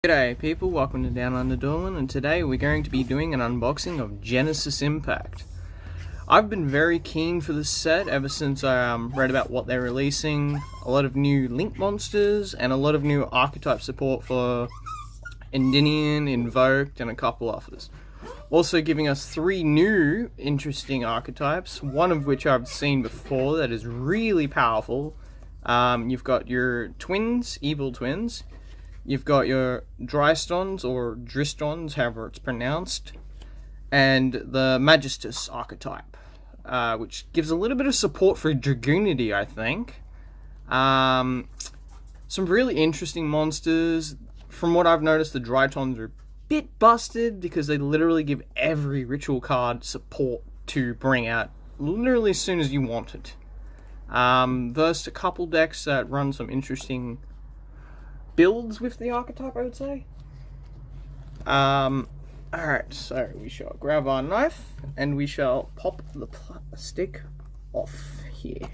G'day people, welcome to Down Under Duelling, and today we're going to be doing an unboxing of Genesis Impact. I've been very keen for this set ever since I read about what they're releasing, a lot of new Link monsters, and a lot of new archetype support for Endymion, Invoked, and a couple others. Also giving us 3 new interesting archetypes, one of which I've seen before that is really powerful. You've got your twins, evil twins. You've got your Drystons, or Dristons, however it's pronounced, and the Magistrus archetype, which gives a little bit of support for Dragoonity, I think. Some really interesting monsters. From what I've noticed, the Drystons are a bit busted because they literally give every ritual card support to bring out literally as soon as you want it. Versed a couple decks that run some interesting builds with the archetype, I would say. Alright, so we shall grab our knife and we shall pop the plastic off here.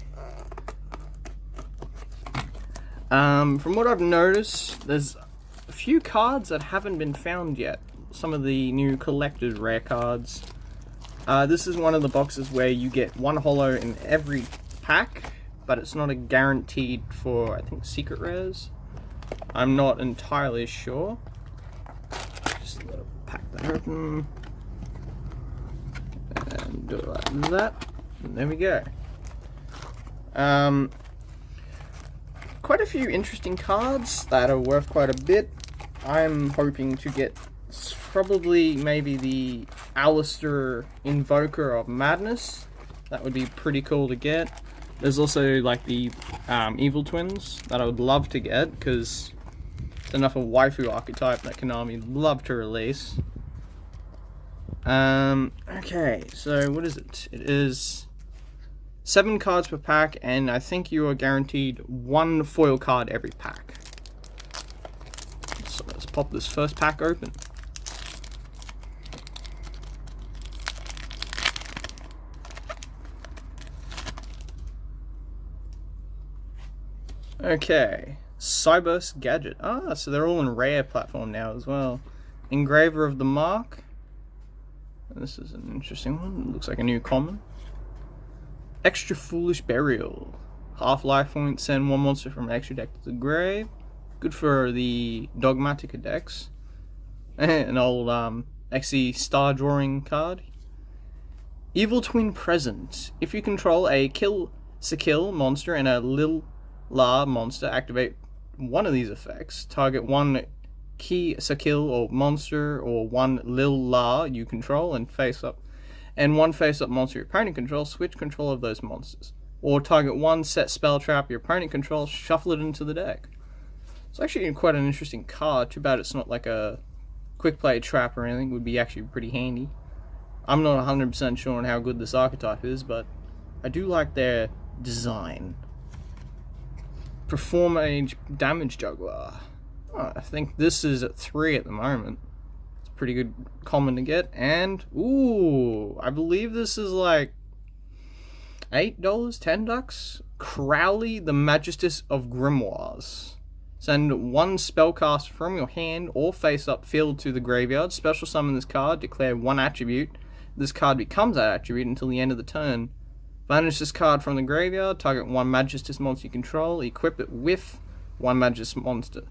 From what I've noticed, there's a few cards that haven't been found yet. Some of the new collected rare cards. This is one of the boxes where you get one holo in every pack, but it's not a guaranteed for, I think, secret rares. I'm not entirely sure. Just pack that open. And do it like that. And there we go. Quite a few interesting cards that are worth quite a bit. I'm hoping to get probably maybe the Alistair Invoker of Madness. That would be pretty cool to get. There's also like the evil twins that I would love to get because it's enough of a waifu archetype that Konami love to release. Okay, so what is it? It is 7 cards per pack, and I think you are guaranteed 1 foil card every pack. So let's pop this first pack open. Okay, Cyburst Gadget. So they're all in rare platform now as well. Engraver of the Mark. This is an interesting one. It looks like a new common. Extra Foolish Burial. Half life point, send 1 monster from an extra deck to the grave. Good for the Dogmatica decks. An old XE Star Drawing card. Evil Twin Present. If you control a kill monster and a La monster, activate one of these effects. Target 1 key Sakil or monster or 1 Lil La you control and face up, and 1 face up monster your opponent controls. Switch control of those monsters. Or target 1 set spell trap your opponent controls. Shuffle it into the deck. It's actually quite an interesting card. Too bad it's not like a quick play trap or anything. It would be actually pretty handy. I'm not 100% sure on how good this archetype is, but I do like their design. Perform a damage juggler. I think this is at 3 at the moment. It's pretty good common to get. And ooh, I believe this is like $8, $10. Crowley, the Magistrus of Grimoires. Send 1 spellcast from your hand or face up field to the graveyard. Special summon this card. Declare 1 attribute. This card becomes that attribute until the end of the turn. Banish this card from the graveyard, target 1 Magistrus monster you control, equip it with 1 Magistrus monster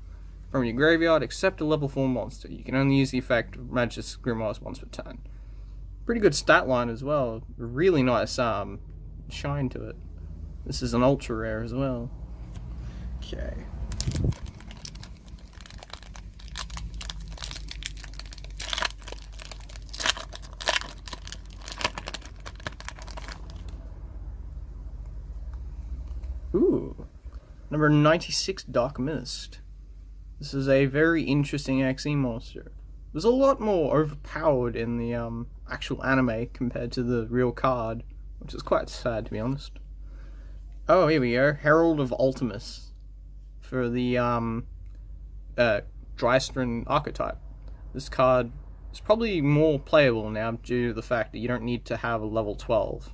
from your graveyard, except a level 4 monster. You can only use the effect of Magistrus Grimoires once per turn. Pretty good stat line as well. Really nice shine to it. This is an ultra rare as well. Okay. Ooh, number 96, Dark Mist. This is a very interesting XE monster. It was a lot more overpowered in the actual anime compared to the real card, which is quite sad to be honest. Oh, here we go, Herald of Ultimus for the Drystron archetype. This card is probably more playable now due to the fact that you don't need to have a level 12.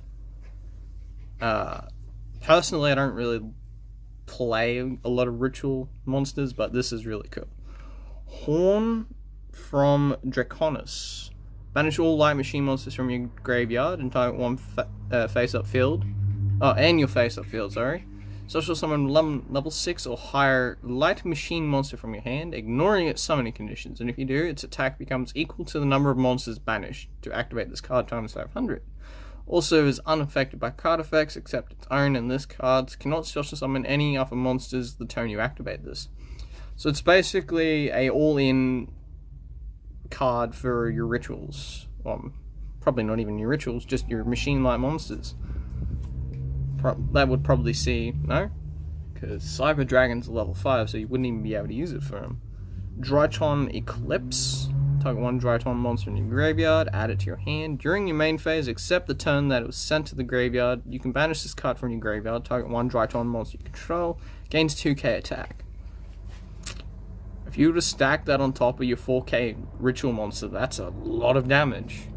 Personally, I don't really play a lot of ritual monsters, but this is really cool. Horn from Draconis. Banish all light machine monsters from your graveyard and target one face-up field. Oh, and your face-up field, sorry. Special summon level 6 or higher light machine monster from your hand, ignoring its summoning conditions, and if you do, its attack becomes equal to the number of monsters banished. To activate this card times 500. Also is unaffected by card effects except its own, and this card cannot special summon any other monsters the turn you activate this. So it's basically a all-in card for your rituals. Well, probably not even your rituals, just your machine-like monsters. That would probably see, no? Because Cyber Dragon's level 5, so you wouldn't even be able to use it for him. Dryton Eclipse. Target one Dryton monster in your graveyard, add it to your hand. During your main phase, except the turn that it was sent to the graveyard, you can banish this card from your graveyard, target one Dryton monster you control, gains 2k attack. If you were to stack that on top of your 4k ritual monster, that's a lot of damage.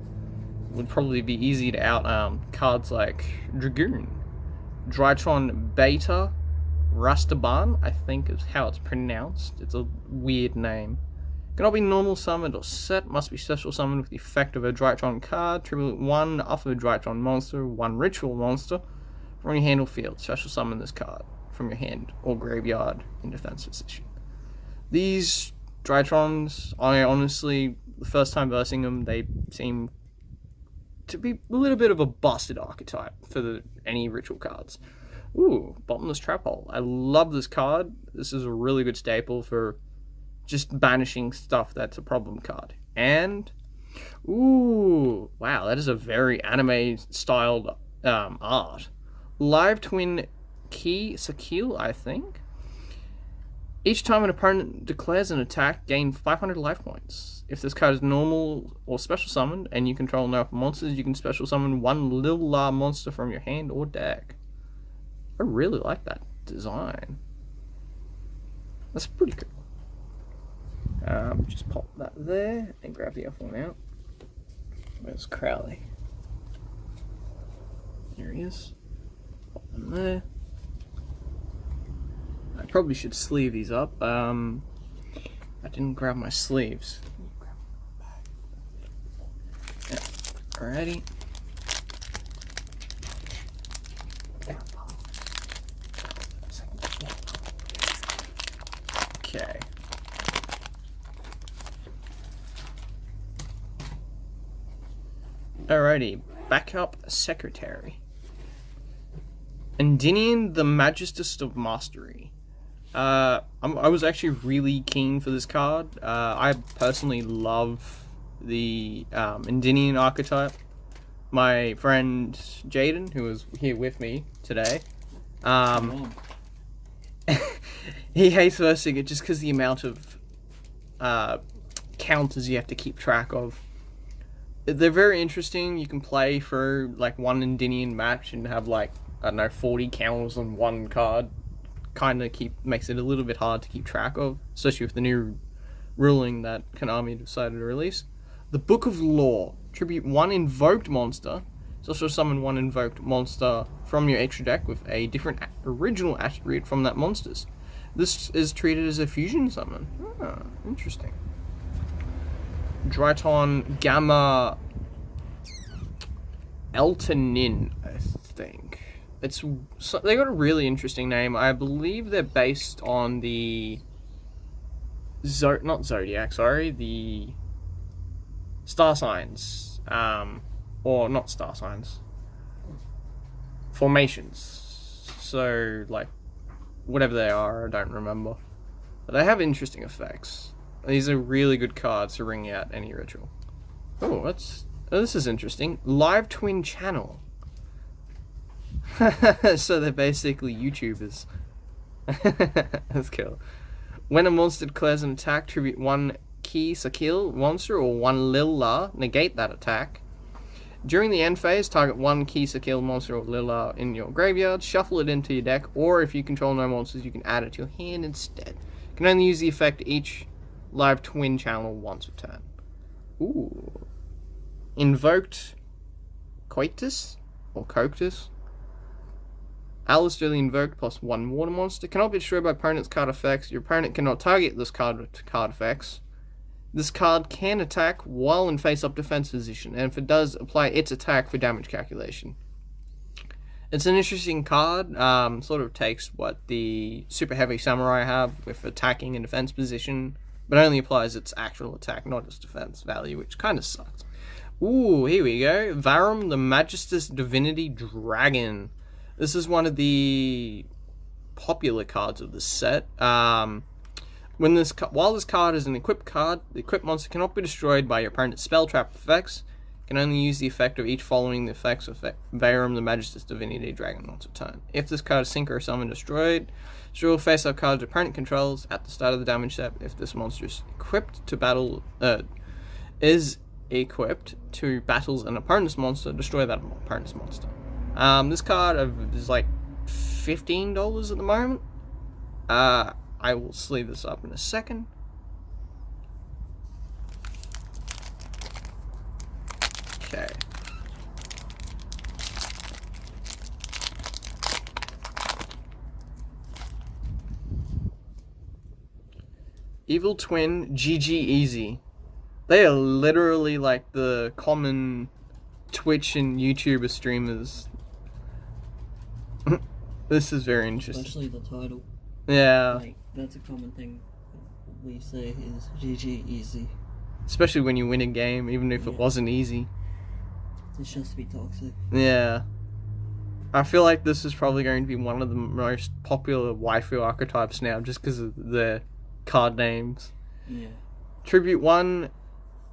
It would probably be easy to out cards like Dragoon. Drytron Beta Rastaban, I think is how it's pronounced. It's a weird name. Cannot be normal summoned or set. Must be special summoned with the effect of a Drytron card. Tribute one other Drytron monster, one ritual monster from your hand or field. Special summon this card from your hand or graveyard in defense position. These Drytrons, I honestly, the first time versing them, they seem to be a little bit of a busted archetype for any ritual cards. Ooh, Bottomless Trap Hole. I love this card. This is a really good staple for just banishing stuff that's a problem card. And, ooh, wow, that is a very anime-styled art. Live Twin Key Sakil, I think. Each time an opponent declares an attack, gain 500 life points. If this card is normal or special summoned, and you control no monsters, you can special summon one Lil-La monster from your hand or deck. I really like that design. That's pretty cool. Just pop that there and grab the other one out. Where's Crowley? There he is. Pop them there. I probably should sleeve these up. I didn't grab my sleeves. Yeah. Alrighty. Okay. Alrighty. Backup Secretary. Endymion, the Magistrus of Mastery. I was actually really keen for this card. I personally love the Endymion archetype. My friend Jaden, who was here with me today, he hates versing it just because the amount of counters you have to keep track of. They're very interesting. You can play for like one Endymion match and have like, I don't know, 40 counters on one card. Kind of makes it a little bit hard to keep track of, especially with the new ruling that Konami decided to release. The Book of Lore. Tribute one invoked monster. It's also summon one invoked monster from your extra deck with a different original attribute from that monster's. This is treated as a fusion summon. Ah, interesting. Dryton Gamma Eltonin, I think. They got a really interesting name. I believe they're based on the not Zodiac, sorry, the star signs, or not star signs, formations. So like whatever they are, I don't remember. But they have interesting effects. These are really good cards to ring out any ritual. Oh, this is interesting. Live Twin Channel. So they're basically YouTubers. That's cool. When a monster declares an attack, tribute one Key Sakil monster or one Lil-La, negate that attack. During the end phase, target one Key Sakil monster or Lil-La in your graveyard, shuffle it into your deck, or if you control no monsters, you can add it to your hand instead. You can only use the effect each Live Twin Channel once per turn. Ooh. Invoked Coitus? Or Coctus? Alistair invoked +1 water monster. Cannot be destroyed by opponent's card effects. Your opponent cannot target this card with card effects. This card can attack while in face-up defense position, and if it does, apply its attack for damage calculation. It's an interesting card. Sort of takes what the Super Heavy Samurai have with attacking in defense position, but only applies its actual attack, not its defense value, which kind of sucks. Ooh, here we go. Varum, the Magistrus Divinity Dragon. This is one of the popular cards of the set. While this card is an equipped card, the equipped monster cannot be destroyed by your opponent's spell trap effects. It can only use the effect of each following the effects of Varum, the Magistrus Divinity Dragon monster turn. If this card is synchro or summon destroyed, draw face-up cards your opponent controls at the start of the damage step. If this monster is equipped to battle, battles an opponent's monster, destroy that opponent's monster. This card is like $15 at the moment. I will sleeve this up in a second. Okay. Evil Twin, GG Easy. They are literally like the common Twitch and YouTuber streamers. This is very interesting. Especially the title. Yeah. Like, that's a common thing we say is GG Easy. Especially when you win a game, even if it wasn't easy. It's just to be toxic. Yeah. I feel like this is probably going to be one of the most popular waifu archetypes now, just because of the card names. Yeah. Tribute 1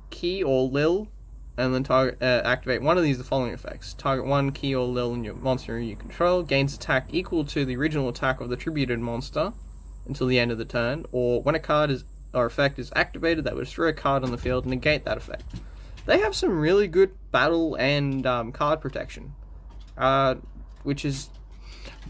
Ki or Lil, and then activate one of these the following effects. Target 1 Ki or Lil in your monster you control, gains attack equal to the original attack of the tributed monster until the end of the turn, or when a card or effect is activated that would destroy a card on the field, negate that effect. They have some really good battle and card protection, which is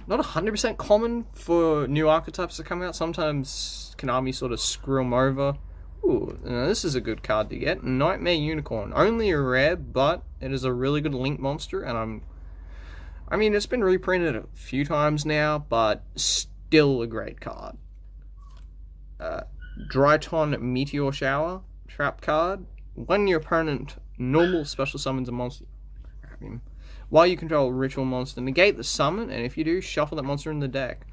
not 100% common for new archetypes to come out. Sometimes Konami sort of screw them over. Ooh, this is a good card to get. Nightmare Unicorn. Only a rare, but it is a really good link monster, and I mean, it's been reprinted a few times now, but still a great card. Dryton Meteor Shower. Trap card. When your opponent normal special summons a monster, while you control a ritual monster, negate the summon, and if you do, shuffle that monster in the deck.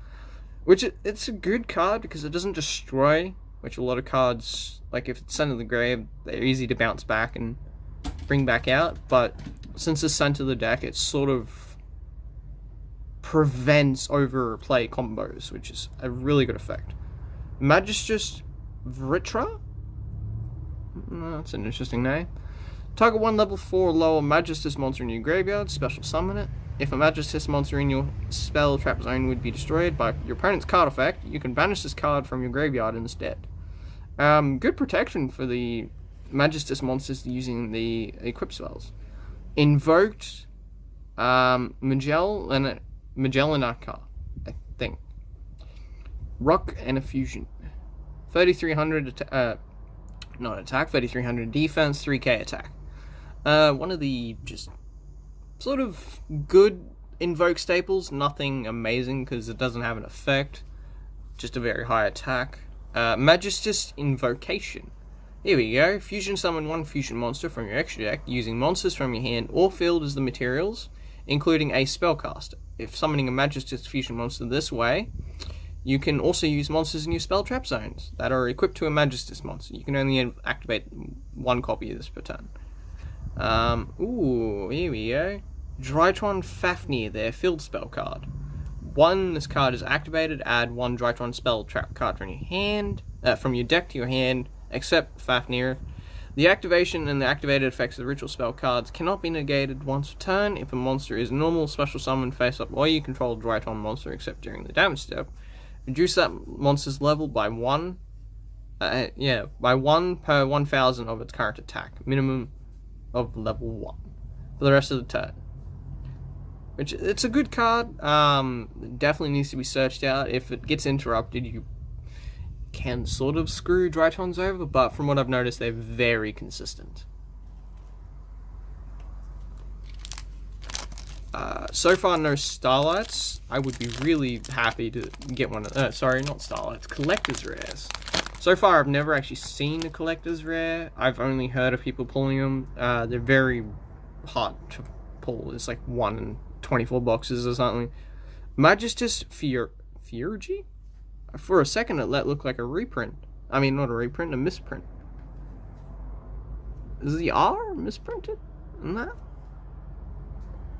Which, it's a good card because it doesn't destroy, which a lot of cards, like if it's sent to the grave, they're easy to bounce back and bring back out, but since it's sent to the deck, it sort of prevents overplay combos, which is a really good effect. Magistrus Vritra? That's an interesting name. Target 1 level 4 lower Magistrus monster in your graveyard, special summon it. If a Magistrus monster in your spell trap zone would be destroyed by your opponent's card effect, you can banish this card from your graveyard instead. Good protection for the Magistrus monsters using the equip spells. Invoked Magellanaka, I think. Rock and a Fusion. 3,300 not attack, 3,300 defense, 3k attack. One of the just sort of good invoke staples, nothing amazing because it doesn't have an effect, just a very high attack. Magistrus Invocation. Here we go. Fusion summon 1 fusion monster from your extra deck using monsters from your hand or field as the materials, including a spellcaster. If summoning a Magistrus fusion monster this way, you can also use monsters in your spell trap zones that are equipped to a Magistrus monster. You can only activate 1 copy of this per turn. Ooh, here we go. Drytron Fafnir, their field spell card. When this card is activated, add 1 Drytron spell trap card from your hand, from your deck to your hand, except Fafnir. The activation and the activated effects of the ritual spell cards cannot be negated once per turn if a monster is normal, special summon, face up, or you control a Drytron monster except during the damage step. Reduce that monster's level by 1. By 1 per 1,000 of its current attack. Minimum of level 1 for the rest of the turn. Which, it's a good card. Definitely needs to be searched out. If it gets interrupted, you can sort of screw Drytons over, but from what I've noticed, they're very consistent. So far, no Starlights. I would be really happy to get one of... sorry, not Starlights. Collector's Rares. So far, I've never actually seen a Collector's Rare. I've only heard of people pulling them. They're very hard to pull. It's like 1 in 24 boxes or something. Magistrus Vritra? For a second, it looked like a reprint. I mean, not a reprint, a misprint. Is the R misprinted in that?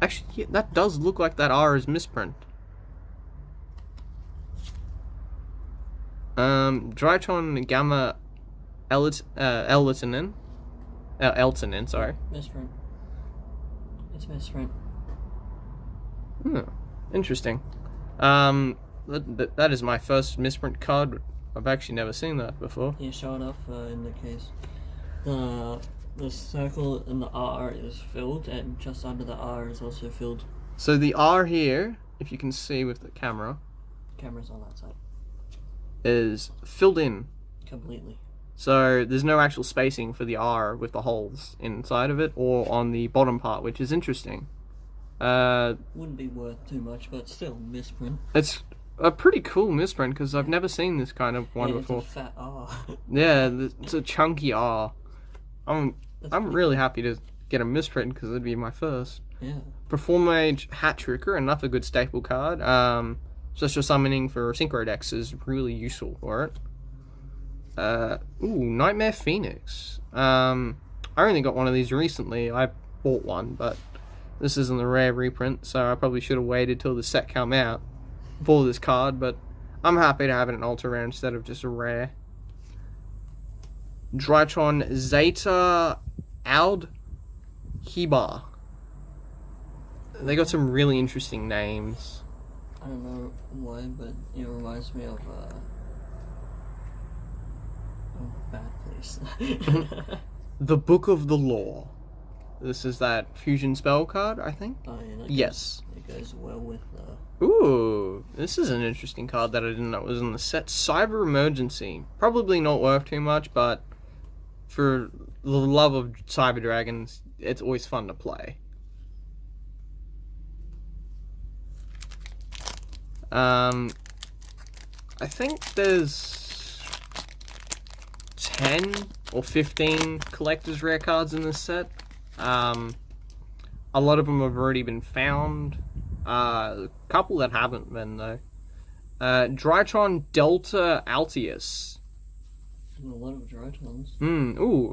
Actually, yeah, that does look like that R is misprint. Drytron Gamma Eltonin, sorry. Misprint. It's misprint. Interesting. That is my first misprint card. I've actually never seen that before. Yeah, show it off in the case. The circle in the R is filled, and just under the R is also filled. So the R here, if you can see with the camera, Camera's on that side. is filled in. Completely. So there's no actual spacing for the R with the holes inside of it or on the bottom part, which is interesting. Wouldn't be worth too much, but still, misprint. It's a pretty cool misprint because I've never seen this kind of one before. It's a fat R. Yeah, it's a chunky R. I'm really happy to get a misprint because it'd be my first. Yeah. Perform Age Hat Tricker, another good staple card. Special summoning for synchro decks is really useful for it. Nightmare Phoenix. I only got one of these recently. I bought one, but this isn't a rare reprint, so I probably should have waited till the set come out for this card, but I'm happy to have it in ultra rare instead of just a rare. Drytron Zeta Aud Hiba. They got some really interesting names. I don't know why, but it reminds me of bad place. The Book of the Law. This is that fusion spell card, I think? Oh, yeah, Yes. It goes well with Ooh, this is an interesting card that I didn't know was in the set. Cyber Emergency. Probably not worth too much, but for the love of Cyber Dragons, it's always fun to play. I think there's 10 or 15 collector's rare cards in this set. A lot of them have already been found. A couple that haven't been, though. Drytron Delta Altius. a lot of Drytrons.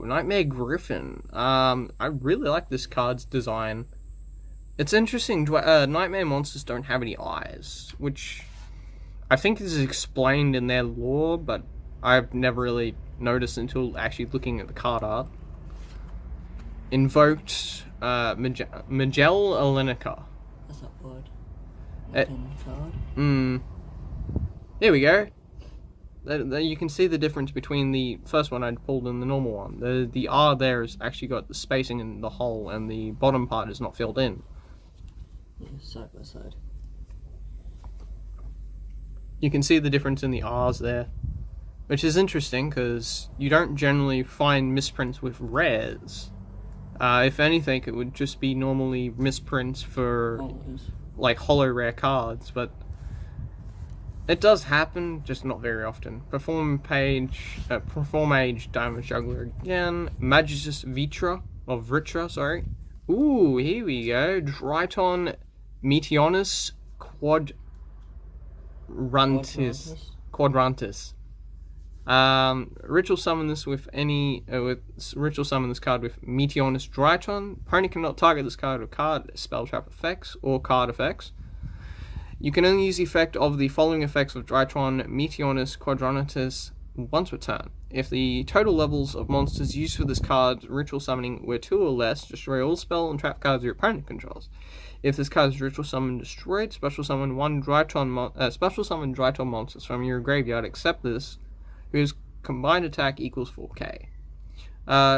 Nightmare Griffin. I really like this card's design. It's interesting. Nightmare monsters don't have any eyes, which I think is explained in their lore, but I've never really noticed until actually looking at the card art. Invoked Magel Elenica. That's not word. Card. Here we go. You can see the difference between the first one I pulled and the normal one. The R there has actually got the spacing in the hole, and the bottom part is not filled in. Yeah, side by side. You can see the difference in the R's there, which is interesting because you don't generally find misprints with rares. If anything, it would just be normally misprints for like holo rare cards, but it does happen, just not very often. Perform Age Diamond Juggler again. Magistrus Vritra, sorry. Ooh, here we go. Dryton Meteonus Quadrantis. Ritual summon this with ritual summon this card with Meteonus Dryton. Opponent cannot target this card with card spell trap effects or card effects. You can only use the effect of the following effects of Drytron Meteonus Quadrantis once per turn. If the total levels of monsters used for this card's ritual summoning were 2 or less, destroy all spell and trap cards your opponent controls. If this card's ritual summon destroyed, special summon Dryton monsters from your graveyard except this, whose combined attack equals 4k.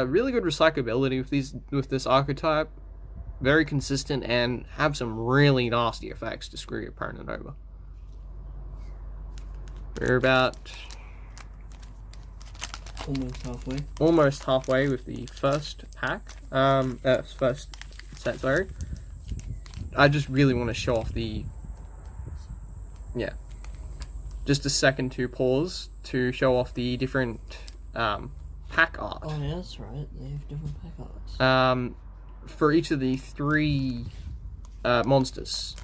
Really good recyclability with this archetype. Very consistent and have some really nasty effects to screw your opponent over. We're about almost halfway with the first pack. First set, sorry. I just really want to show off the... Yeah. Just a second to pause to show off the different pack art. Oh, yeah, that's right. They have different pack arts. For each of the 3 monsters.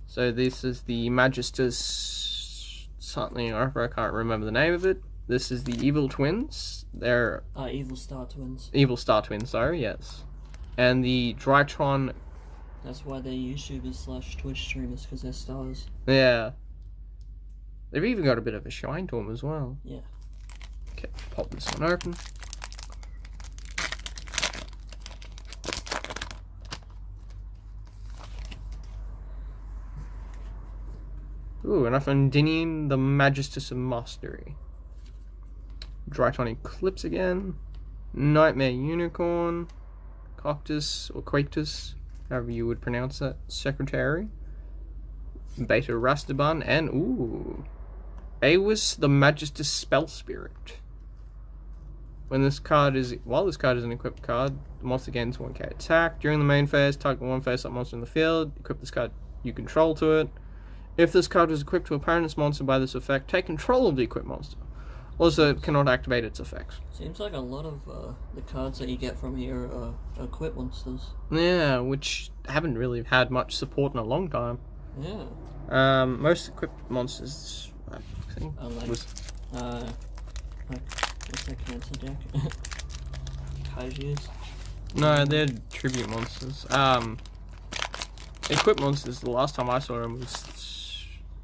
So this is the Magistrus something, I can't remember the name of it. This is the Evil Twins. They're... Evil Star Twins. Evil Star Twins, sorry, yes. And the Drytron... That's why they're YouTubers / Twitch streamers, because they're stars. Yeah. They've even got a bit of a shine to them as well. Yeah. Okay, pop this one open. Ooh, enough Undinian, the Magistrus of Mastery. Drytron Eclipse again. Nightmare Unicorn. Coctus, or Quatus, however you would pronounce that. Secretary. Beta Rastaban, and ooh, Awis, the Magistrus Spell Spirit. While this card is an equipped card, the monster gains 1k attack. During the main phase, target one face-up monster in the field. Equip this card you control to it. If this card is equipped to a opponent's monster by this effect, take control of the equipped monster. Also, it cannot activate its effects. Seems like a lot of the cards that you get from here are equipped monsters. Yeah, which haven't really had much support in a long time. Yeah. Most equipped monsters, I think, what's that cancer deck? Kaijus? No, they're tribute monsters. Equipped monsters, the last time I saw them was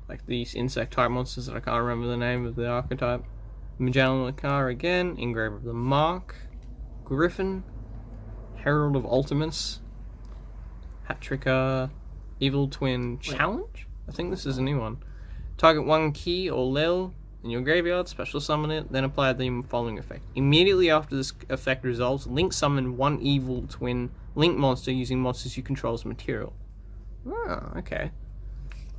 like these insect type monsters that I can't remember the name of the archetype. Magellan Lakar again, Engraver of the Mark, Griffin, Herald of Ultimus, Hat-Tricker, Evil Twin Challenge? I think this is a new one. Target one key or lil in your graveyard, special summon it, then apply the following effect. Immediately after this effect resolves, link summon one Evil Twin link monster using monsters you control as material. Oh, okay.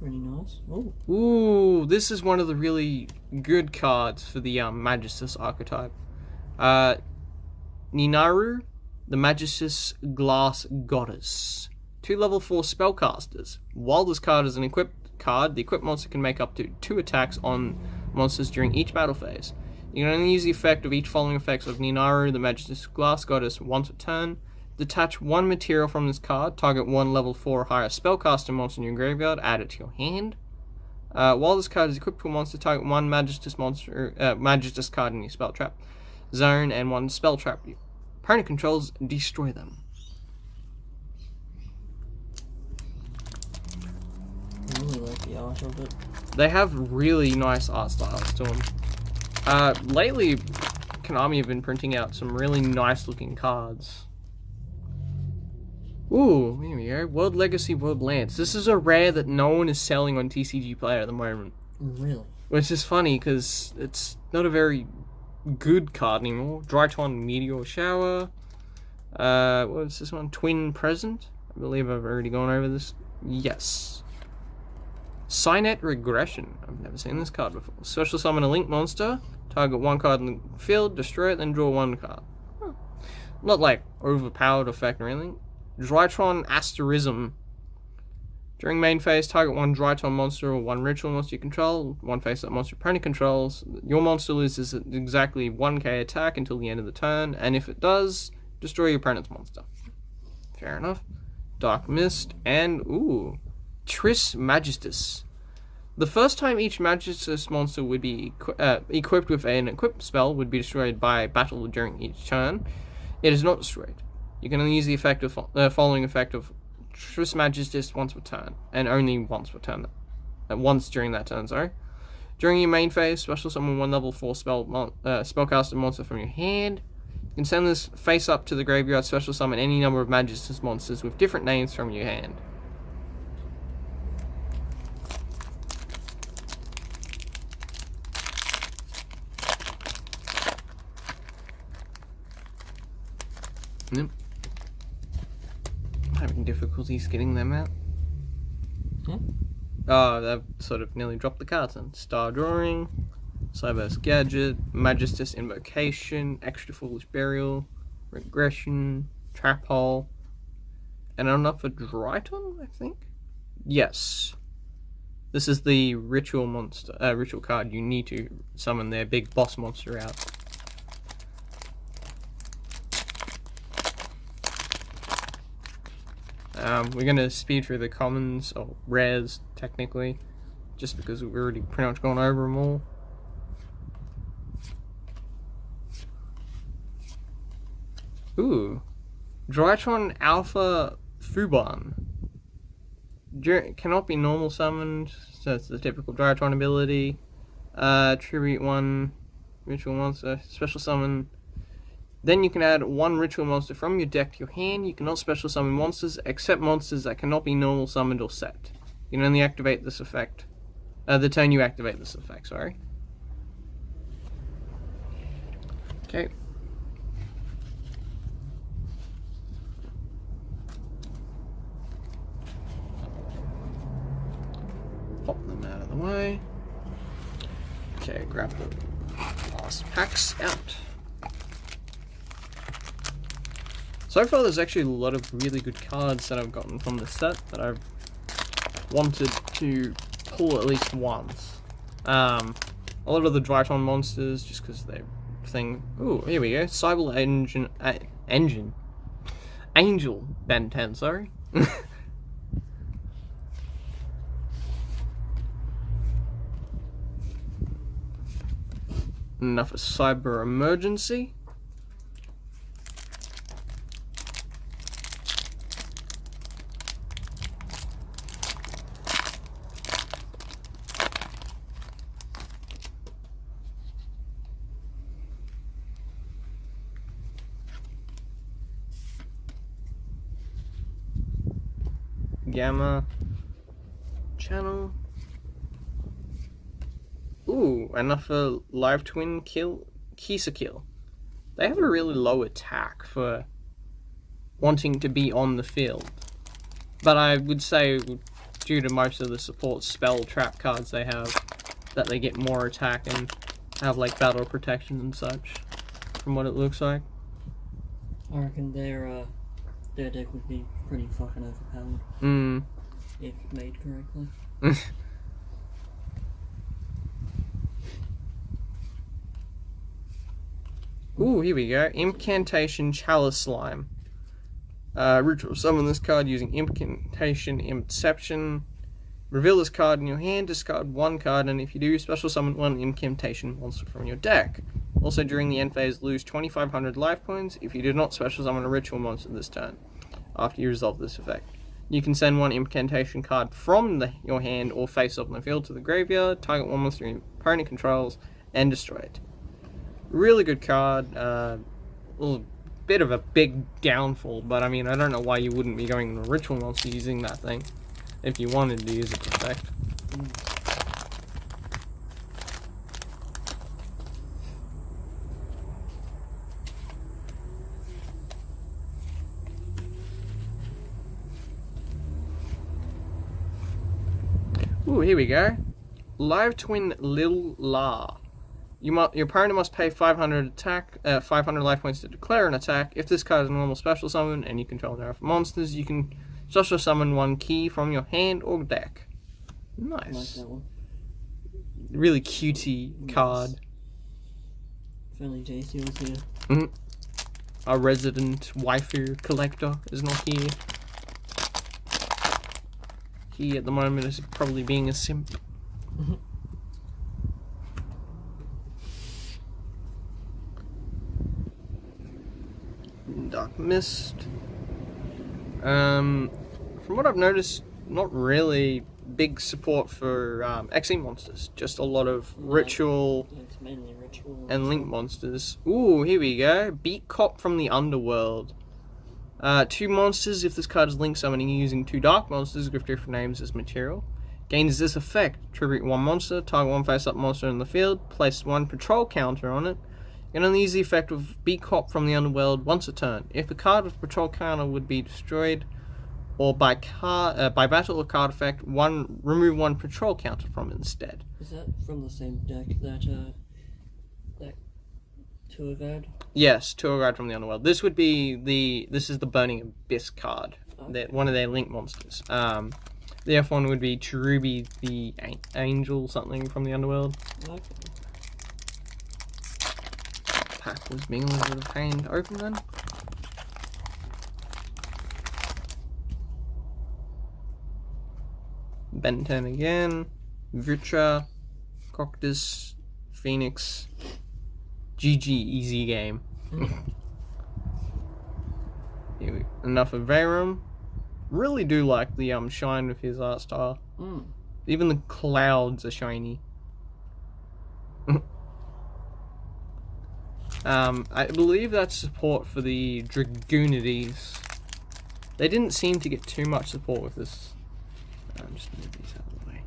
Pretty nice. Ooh. Ooh, this is one of the really good cards for the Magistrus archetype. Ninaru, the Magistrus Glass Goddess. 2 level 4 spellcasters. While this card is an equipped card, the equipped monster can make up to 2 attacks on monsters during each battle phase. You can only use the effect of each following effects of Ninaru, the Magistrus Glass Goddess, once a turn. Detach 1 material from this card, target 1 level 4 or higher spellcaster monster in your graveyard, add it to your hand. While this card is equipped to a monster, target 1 Magistrus card in your spell trap zone and 1 spell trap your opponent controls, destroy them. I really like the art of it. They have really nice art styles to them. Lately, Konami have been printing out some really nice looking cards. Ooh, here we go. World Legacy World Lance. This is a rare that no one is selling on TCG Player at the moment. Really? Which is funny, because it's not a very good card anymore. Drytron Meteor Shower. What is this one? Twin Present? I believe I've already gone over this. Yes. Cynet Regression. I've never seen this card before. Special summon a link monster. Target 1 card in the field, destroy it, then draw 1 card. Huh. Not like overpowered effect or anything. Drytron Asterism. During main phase, target 1 Drytron monster or 1 ritual monster you control, 1 face-up monster opponent controls. Your monster loses exactly 1k attack until the end of the turn, and if it does, destroy your opponent's monster. Fair enough. Dark Mist, and ooh, Tris Magistus. The first time each Magistrus monster would be equipped with an equipped spell would be destroyed by battle during each turn. It is not destroyed. You can only use the effect of following effect of Tris Magistus once per turn, and only once per turn. Once during that turn, sorry. During your main phase, special summon 1 level 4 spellcaster monster from your hand. You can send this face up to the graveyard, special summon any number of Magistrus monsters with different names from your hand. Yep. Having difficulties getting them out. Oh, I've sort of nearly dropped the cards on. Star Drawing, Cyber's Gadget, Magistrus Invocation, Extra Foolish Burial, Regression, Trap Hole, And another Dryton, I think? Yes. This is the ritual monster, ritual card. You need to summon their big boss monster out. We're gonna speed through the commons, or rares, technically, just because we've already pretty much gone over them all. Ooh. Drytron Alpha Fuban. Cannot be normal summoned, so it's the typical Drytron ability. Tribute 1 ritual monster, special summon. Then you can add 1 ritual monster from your deck to your hand. You cannot special summon monsters except monsters that cannot be normal summoned or set. You can only activate this effect. The turn you activate this effect, sorry. Okay. Pop them out of the way. Okay, grab the last packs out. So far there's actually a lot of really good cards that I've gotten from the set that I've wanted to pull at least once. A lot of the Dryton monsters, just because they're thing. Ooh, here we go. Cyber Angel Ben 10, sorry. Enough of Cyber Emergency. Gamma Channel. Ooh, enough for Live Twin Kill Kisa Kill. They have a really low attack for wanting to be on the field. But I would say, due to most of the support spell trap cards they have, that they get more attack and have like battle protection and such, from what it looks like. I reckon their deck would be pretty fucking overpowered. If made correctly. Ooh, here we go. Incantation Chalice Slime. Ritual summon this card using Incantation Inception. Reveal this card in your hand, discard 1 card, and if you do, special summon 1 Incantation monster from your deck. Also, during the end phase, lose 2,500 life points if you do not special summon a ritual monster this turn, after you resolve this effect. You can send 1 Incantation card from your hand or face up on the field to the graveyard, target 1 monster your opponent controls, and destroy it. Really good card. A little bit of a big downfall, but I mean, I don't know why you wouldn't be going to ritual monster using that thing if you wanted to use its effect. Ooh, here we go. Live Twin Lil La. Your opponent must pay 500 life points to declare an attack. If this card is a normal special summon and you control enough monsters, you can special summon 1 key from your hand or deck. Nice. I like that one. Really cutie card. Fairly JC was here. Our resident waifu collector is not here. He at the moment is probably being a simp. Dark Mist. From what I've noticed, not really big support for XE monsters. Just a lot of ritual, It's mainly ritual and link monsters. Ooh, here we go. Beat Cop from the Underworld. 2 monsters. If this card is link summoning using 2 dark monsters with different names as material. Gains this effect. Tribute 1 monster, target 1 face-up monster in the field, place 1 patrol counter on it. You can only use the effect of Beat Cop from the Underworld once a turn. If the card with patrol counter would be destroyed, or by battle or card effect, remove 1 patrol counter from it instead. Is that from the same deck that tour guide? Yes, tour guide from the Underworld. This would be this is the Burning Abyss card one of their link monsters. The F1 would be Cherubi the Angel something from the Underworld. Okay. Pack was being a little bit of pain to open then. Ben 10 again. Vritra, Coctus, Phoenix. GG, easy game. Enough of Veyram. Really do like the shine of his art style. Even the clouds are shiny. I believe that's support for the Dragoonides. They didn't seem to get too much support with this. Just move these out of the way.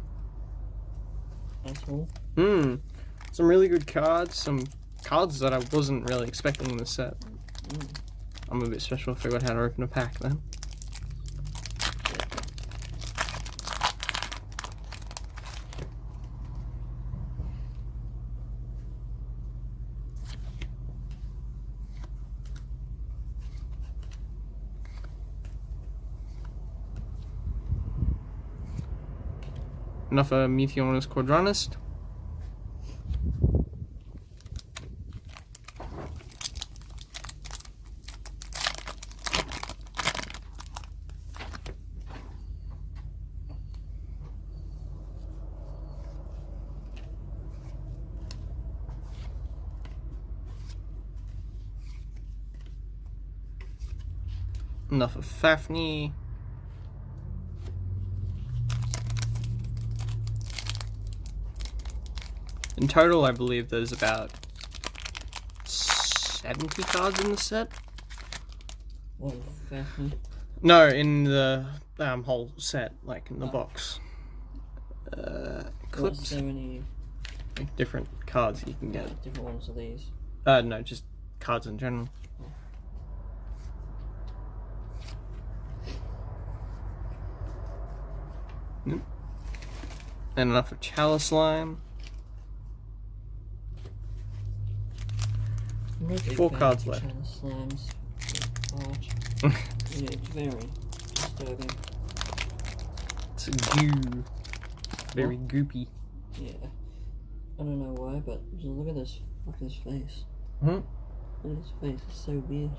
That's all. Some really good cards. Some cards that I wasn't really expecting in the set. I'm a bit special. I figured out how to open a pack then. Enough of Meteorus Quadranist. Enough of Fafnir. In total, I believe there's about 70 cards in the set. What, Fafnir? No, in the whole set, like in the box. Clips. 70 Different cards you can get. different ones of these. No, just cards in general. And enough of Chalice Line. 4 cards left. Slimes. Yeah, it's very disturbing. It's a goo. Very goopy. Yeah. I don't know why, but just look at this fucker's face. Hmm? Look at his face, it's so weird.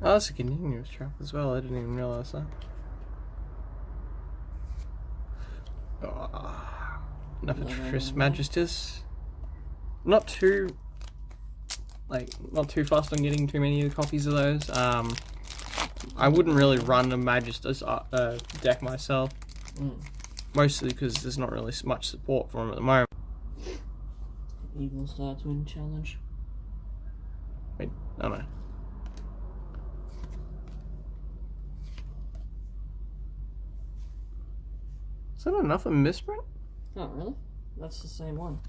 Oh, that's a continuous trap as well. I didn't even realize that. Enough of Magistrus. Not too fast on getting too many of the copies of those. I wouldn't really run a Magistrus deck myself. Mostly because there's not really much support for them at the moment. Eagle Star Twin Challenge. Wait, oh no. Is that enough of misprint? Oh, really? That's the same one.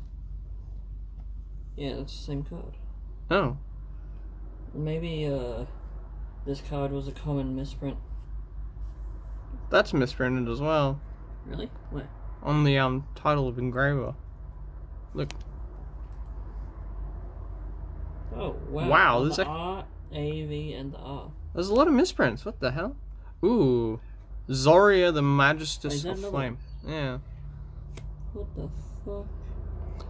Yeah, that's the same card. Oh. Maybe, this card was a common misprint. That's misprinted as well. Really? Where? On the title of engraver. Look. Oh, wow. Wow, Oh, there's the R, A, V, and the R. There's a lot of misprints. What the hell? Ooh. Zoria the Magistrus Is that of another Flame. Yeah. What the fuck?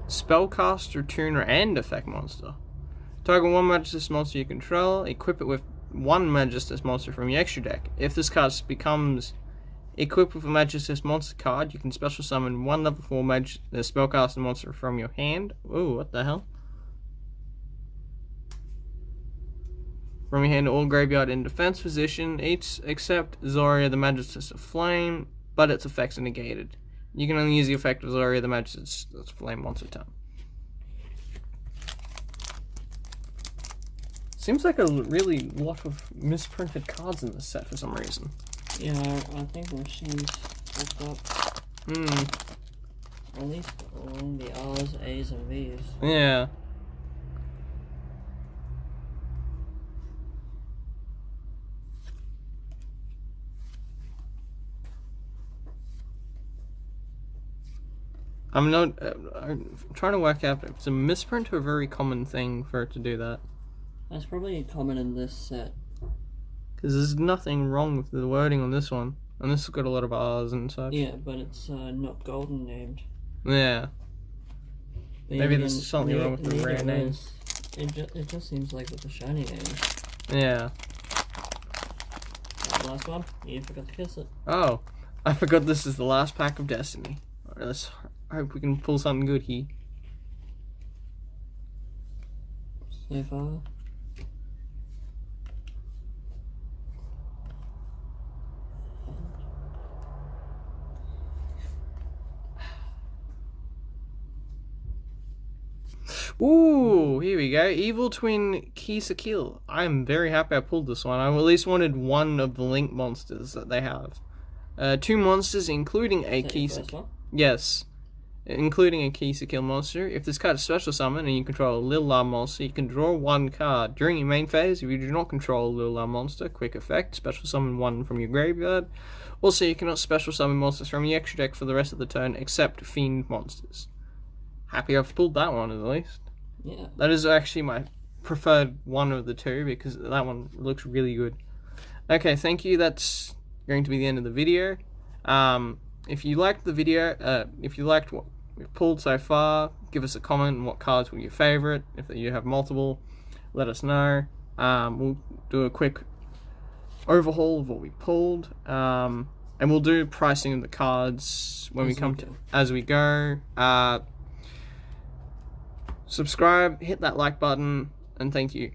Spellcaster, tuner, and effect monster. Target one Magistrus monster you control. Equip it with one Magistrus monster from your extra deck. If this card becomes equipped with a Magistrus monster card, you can special summon one level 4 spellcaster monster from your hand. Ooh, what the hell? From your hand to all graveyard in defense position, each except Zoria the Magistrus of Flame, but its effects are negated. You can only use the effect of Zoria the Magistrus of Flame once a time. Seems like a really lot of misprinted cards in this set for some reason. Yeah, I think the machine's fucked up. At least along the R's, A's, and V's. Yeah. I'm not. I'm trying to work out if it's a misprint or a very common thing for it to do that. That's probably common in this set. Because there's nothing wrong with the wording on this one. And this has got a lot of R's and such. Yeah, but it's not golden named. Yeah. But Maybe there's something wrong with the rare names. It just seems like with the shiny names. Yeah. That last one, you forgot to kiss it. Oh, I forgot this is the last pack of Destiny. Alright, let's hope we can pull something good here. So far. Ooh, here we go. Evil Twin Kisakil. I'm very happy I pulled this one. I at least wanted one of the Link monsters that they have. 2 monsters, including a Kisakil. Yes. Including a Kisakil monster. If this card is special summon and you control a Little Arm monster, you can draw 1 card. During your main phase, if you do not control a Little Arm monster, quick effect, special summon 1 from your graveyard. Also, you cannot special summon monsters from your extra deck for the rest of the turn, except Fiend monsters. Happy I've pulled that one at least. Yeah. That is actually my preferred one of the two because that one looks really good. Okay, thank you. That's going to be the end of the video. If you liked the video, if you liked what we've pulled so far, give us a comment on what cards were your favorite. If you have multiple, let us know. We'll do a quick overhaul of what we pulled. And we'll do pricing of the cards when we come to as we go. Subscribe, hit that like button, and thank you.